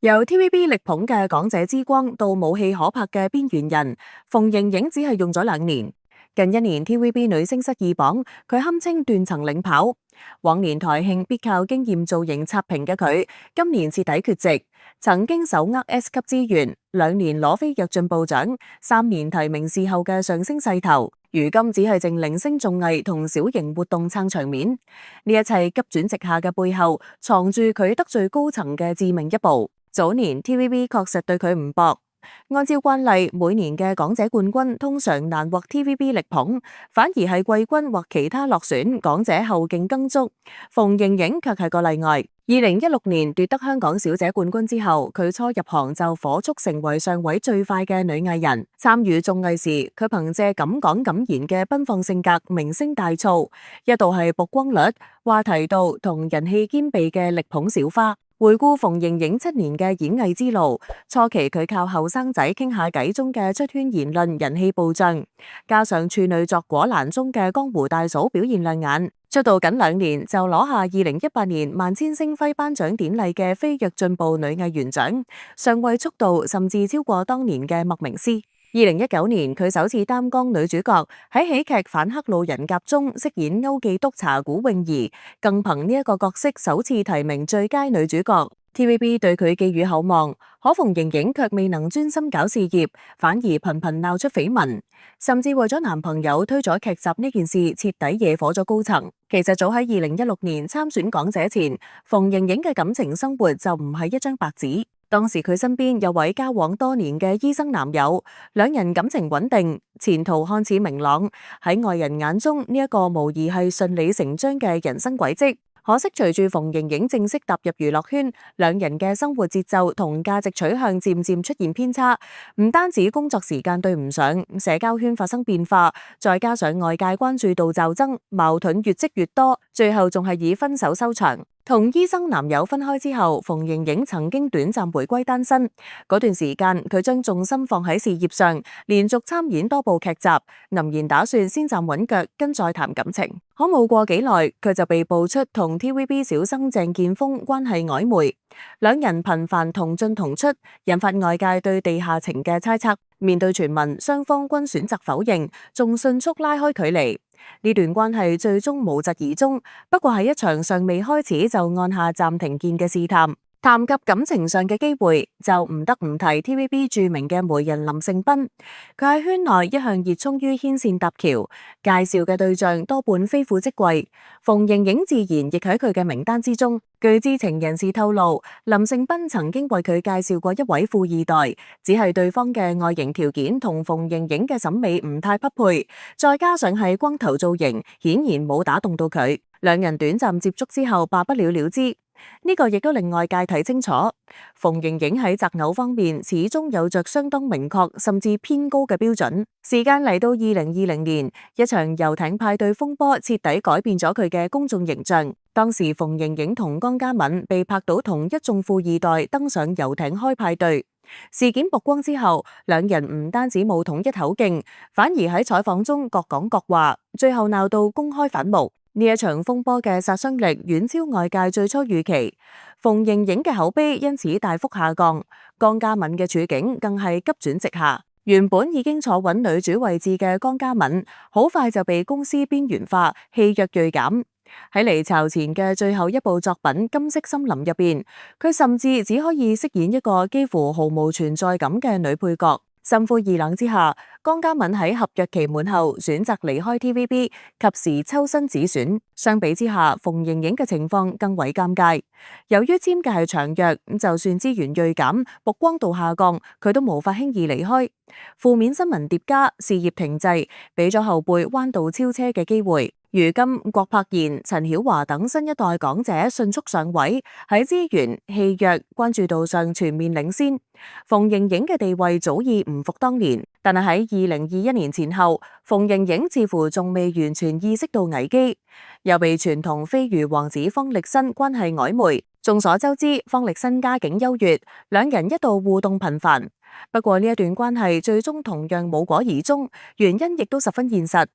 由 TVB 力捧嘅港姐之光到冇戲可拍嘅邊緣人，馮盈盈只係用咗2年。近1年 TVB 女星失意榜，佢堪稱斷層領跑。往年台慶必靠經驗造型刷屏嘅佢，今年徹底缺席。曾經手握 S 級資源，2年攞飛躍進步獎，3年提名視後嘅上升勢頭，如今只係剩零星綜藝同小型活動撐場面。呢一切急轉直下嘅背後，藏住佢得罪高層嘅致命一步。早年 TVB 確實對佢唔薄，按照慣例，每年嘅港姐冠軍通常難獲 TVB 力捧，反而係季軍或其他落選港姐後勁更足。馮盈盈卻係個例外。2016年奪得香港小姐冠軍之後，佢初入行就火速成為上位最快嘅女藝人。參與綜藝時，佢憑借敢講敢言嘅奔放性格，名聲大噪，一度係曝光率、話題度同人氣兼備嘅力捧小花。回顧馮盈盈7年嘅演藝之路，初期佢靠後生仔傾下偈中嘅出圈言論人氣暴漲，加上處女作果欄中嘅江湖大嫂表現亮眼，出道僅2年就攞下2018年萬千星輝頒獎典禮嘅飛躍進步女藝員獎，上位速度甚至超過當年嘅麥明詩。2019年佢首次擔綱女主角，喺喜劇反黑路人甲中飾演歐記督察古泳兒，更憑呢一個角色首次提名最佳女主角。TVB 對佢寄予厚望，可馮盈盈卻未能專心搞事業，反而頻頻鬧出緋聞，甚至為咗男朋友推咗劇集呢件事徹底惹火咗高層。其實早喺2016年參選港姐前，馮盈盈嘅感情生活就唔係一張白紙。當時佢身邊有位交往多年嘅醫生男友，兩人感情穩定，前途看似明朗。喺外人眼中，呢一個無疑係順理成章嘅人生軌跡。可惜隨住馮盈盈正式踏入娛樂圈，兩人嘅生活節奏同價值取向漸漸出現偏差，唔單止工作時間對唔上，社交圈發生變化，再加上外界關注度驟增，矛盾越積越多，最後仲係以分手收場。同醫生男友分開之後，馮盈盈曾經短暫回歸單身。嗰段時間，佢將重心放喺事業上，連續參演多部劇集，毅然打算先站穩腳，跟再談感情。可冇過幾耐，佢就被爆出同 TVB 小生鄭建鋒關係曖昧，兩人頻繁同進同出，引發外界對地下情嘅猜測。面對傳聞，雙方均選擇否認，仲迅速拉開距離。呢段關係最終無疾而終，不過係一場尚未開始就按下暫停鍵嘅試探。談及感情上嘅機會，就唔得唔提 TVB 著名嘅媒人林盛斌。佢喺圈內一向熱衷於牽線搭橋，介紹嘅對象多半非富即貴，馮盈盈自然亦喺佢嘅名單之中。據知情人士透露，林盛斌曾經為佢介紹過一位富二代，只係對方嘅外形條件同馮盈盈嘅審美唔太匹配，再加上係光頭造型，顯然冇打動到佢。兩人短暫接觸之後，罷不了了之。呢個亦都令外界睇清楚，馮盈盈喺擇偶方面始終有着相當明確甚至偏高嘅標準。時間嚟到2020年，一場遊艇派對風波徹底改變咗佢嘅公眾形象。當時馮盈盈同江嘉敏被拍到同一眾富二代登上遊艇開派對。事件曝光之後，兩人唔單止冇統一口徑，反而喺採訪中各講各話，最後鬧到公開反目。呢一場風波嘅殺傷力遠超外界最初預期，馮盈盈嘅口碑因此大幅下降，江嘉敏嘅處境更係急轉直下。原本已經坐穩女主位置嘅江嘉敏，好快就被公司邊緣化，戲約銳減。喺離巢前嘅最後一部作品《金色森林》入邊，佢甚至只可以飾演一個幾乎毫無存在感嘅女配角。心灰意冷之下，江嘉敏喺合約期滿後選擇離開 TVB， 及時抽身止損。相比之下，馮盈盈嘅情況更為尷尬。由於簽嘅係長約，就算資源銳減，曝光度下降，佢都無法輕易離開。負面新聞疊加，事業停滯，俾咗後輩彎道超車嘅機會。如今郭柏妍、陳曉華等新一代港姐迅速上位，喺資源、戲約、關注度上全面領先。馮盈盈嘅地位早已唔復當年，但係喺2021年前後，馮盈盈似乎仲未完全意識到危機，又被傳同飛魚王子方力申關係曖昧。眾所周知，方力申家境優越，兩人一度互動頻繁。不過呢一段關係最終同樣無果而終，原因亦都十分現實。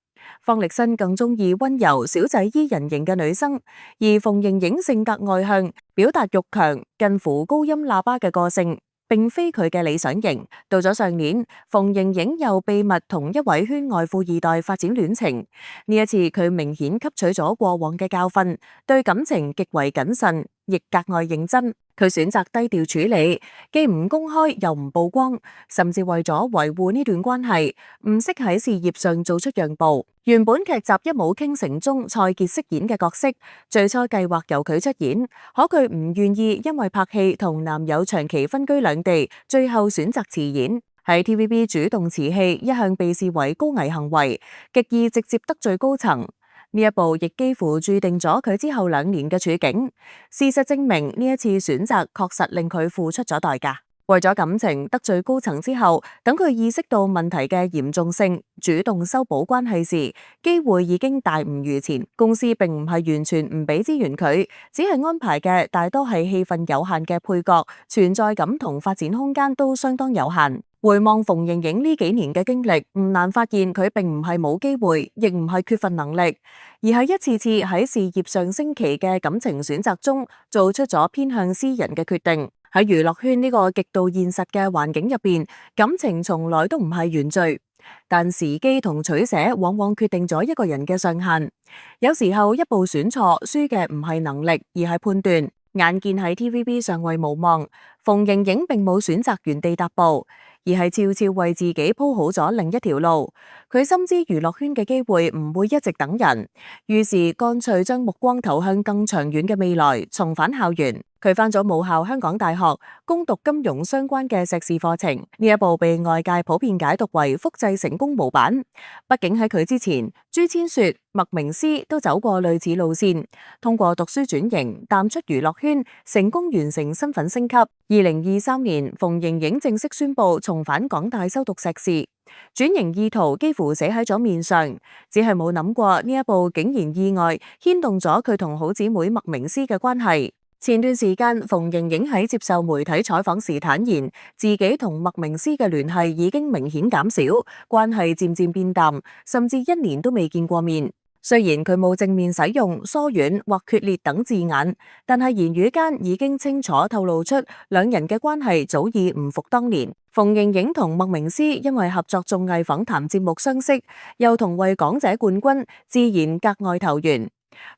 方力申更中意溫柔小仔伊人型嘅女生，而馮盈盈性格外向，表達欲強，近乎高音喇叭嘅個性，並非佢嘅理想型。到咗上年，馮盈盈又秘密同一位圈外富二代發展戀情，呢一次佢明顯吸取咗過往嘅教訓，對感情極為謹慎，亦格外認真。佢選擇低調處理，既唔公開又唔曝光，甚至為咗維護呢段關係，唔惜喺事業上做出讓步。原本劇集《一舞傾城》中蔡潔飾演嘅角色，最初計劃由佢出演，可佢唔願意，因為拍戲同男友長期分居兩地，最後選擇辭演。喺 TVB 主動辭戲一向被視為高危行為，極易直接得罪高層。呢一步亦幾乎注定咗佢之後2年嘅處境。事實證明，呢一次選擇確實令佢付出咗代價。為咗感情得罪高層之後，等佢意識到問題嘅嚴重性，主動修補關係時，機會已經大唔如前。公司並唔係完全唔俾資源佢，只係安排嘅大多係戲份有限嘅配角，存在感同發展空間都相當有限。回望馮盈盈呢幾年嘅經歷，唔難發現佢並唔係冇機會，亦唔係缺乏能力，而係一次次喺事業上升期嘅感情選擇中，做出咗偏向私人嘅決定。喺娛樂圈呢個極度現實嘅環境入邊，感情從來都唔係原罪，但時機同取捨往往決定咗一個人嘅上限。有時候一步選錯，輸嘅唔係能力，而係判斷。眼見喺 TVB 上位無望，馮盈盈並冇選擇原地踏步，而係悄悄為自己鋪好咗另一條路。佢深知娛樂圈嘅機會唔會一直等人，於是乾脆將目光投向更長遠嘅未來，重返校園。佢返咗母校香港大學，攻讀金融相關嘅碩士課程。呢一步被外界普遍解讀為複製成功模板。畢竟喺佢之前，朱千雪、麥明詩都走過類似路線，通過讀書轉型，淡出娛樂圈，成功完成身份升級。2023年，馮盈盈正式宣布重返港大修讀碩士，轉型意圖幾乎寫喺咗面上，只係冇諗過呢一步竟然意外牽動咗佢同好姊妹麥明詩嘅關係。前段時間，馮盈盈喺接受媒體採訪時坦言，自己同麥明詩嘅聯繫已經明顯減少，關係漸漸變淡，甚至1年都未見過面。雖然佢冇正面使用疏遠或決裂等字眼，但係言語間已經清楚透露出兩人嘅關係早已唔復當年。馮盈盈同麥明詩因為合作綜藝訪談節目相識，又同為港姐冠軍，自然格外投緣。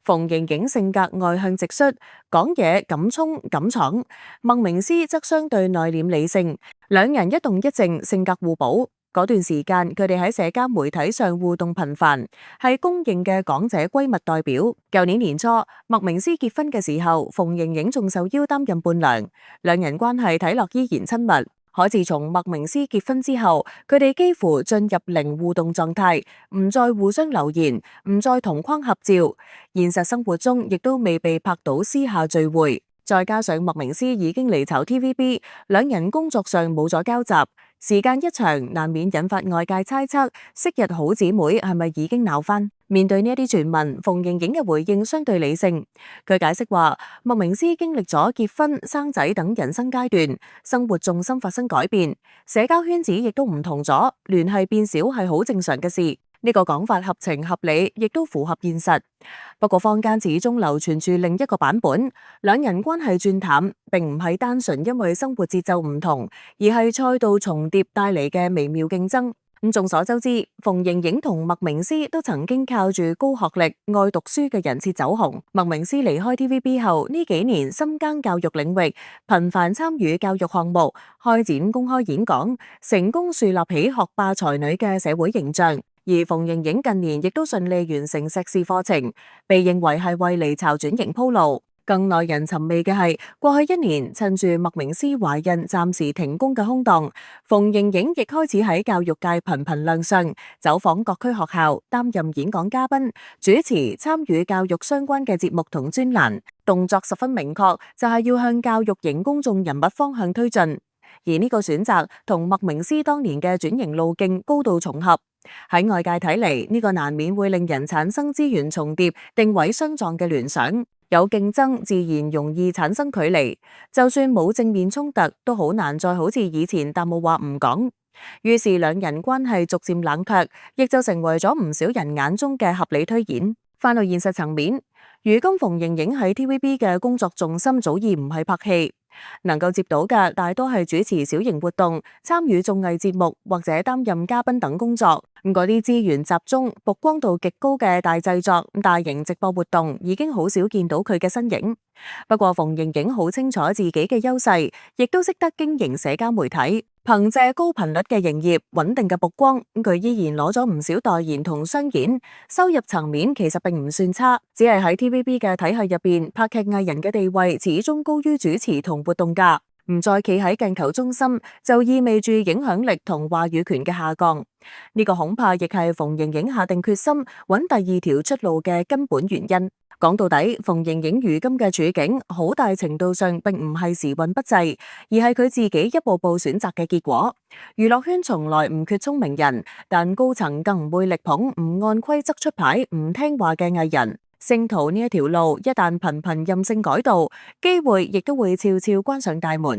馮盈盈性格外向直率，講嘢敢衝敢闖；麥明詩則相對內斂理性，兩人一動一靜，性格互補。嗰段時間，佢哋喺社交媒體上互動頻繁，係公認嘅港姐閨蜜代表。舊年年初，麥明詩結婚嘅時候，馮盈盈仲受邀擔任伴娘，兩人關係睇落依然親密。可自從麥明詩結婚之後，佢哋幾乎進入零互動狀態，唔再互相留言，唔再同框合照，現實生活中亦都未被拍到私下聚會。再加上麥明詩已經離巢 TVB， 兩人工作上冇咗交集，時間一長，難免引發外界猜測，昔日好姊妹係咪已經鬧翻？面對呢一啲傳聞，馮盈盈嘅回應相對理性。佢解釋話，麥明詩經歷咗結婚、生仔等人生階段，生活重心發生改變，社交圈子亦都唔同咗，聯繫變少係好正常嘅事。呢個講法合情合理，亦都符合現實。不過坊間始終流傳住另一個版本，兩人關係轉淡，並唔係單純因為生活節奏唔同，而係賽道重疊帶嚟嘅微妙競爭。眾所周知，馮盈盈同麥明詩都曾經靠住高學歷、愛讀書嘅人設走紅。麥明詩離開 TVB 後，呢幾年深耕教育領域，頻繁參與教育項目，開展公開演講，成功樹立起學霸才女嘅社會形象。而馮盈盈近年亦都順利完成碩士課程，被認為係為離巢轉型鋪路。更耐人尋味嘅係，過去1年趁住麥明詩懷孕暫時停工嘅空檔，馮盈盈亦開始喺教育界頻頻亮相，走訪各區學校，擔任演講嘉賓、主持、參與教育相關嘅節目同專欄，動作十分明確，就係要向教育型公眾人物方向推進。而呢個選擇同麥明詩當年嘅轉型路徑高度重合。喺外界睇嚟，呢個難免會令人產生資源重疊、定位相撞嘅聯想。有競爭，自然容易產生距離。就算冇正面衝突，都好難再好似以前淡冇話唔講。於是兩人關係逐漸冷卻，亦就成為咗唔少人眼中嘅合理推演。返到現實層面，如今馮盈盈喺 TVB 嘅工作重心早已唔係拍戲，能夠接到嘅大多係主持小型活動、參與綜藝節目或者擔任嘉賓等工作。嗰啲資源集中、曝光度極高嘅大製作、大型直播活動，已經好少見到佢嘅身影。不過馮盈盈好清楚自己嘅優勢，亦都識得經營社交媒體，憑借高頻率嘅營業、穩定嘅曝光，佢依然攞咗唔少代言同商演，收入層面其實並唔算差。只係喺 TVB 嘅體系入邊，拍劇藝人嘅地位始終高於主持同活動家。唔再企喺鏡頭中心，就意味住影響力同話語權嘅下降。呢個恐怕亦係馮盈盈下定決心揾第二條出路嘅根本原因。講到底，馮盈盈如今嘅處境，好大程度上並唔係時運不濟，而係佢自己一步步選擇嘅結果。娛樂圈從來唔缺聰明人，但高層更唔會力捧唔按規則出牌、唔聽話嘅藝人。星途呢一條路，一旦頻頻任性改道，機會亦都會悄悄關上大門。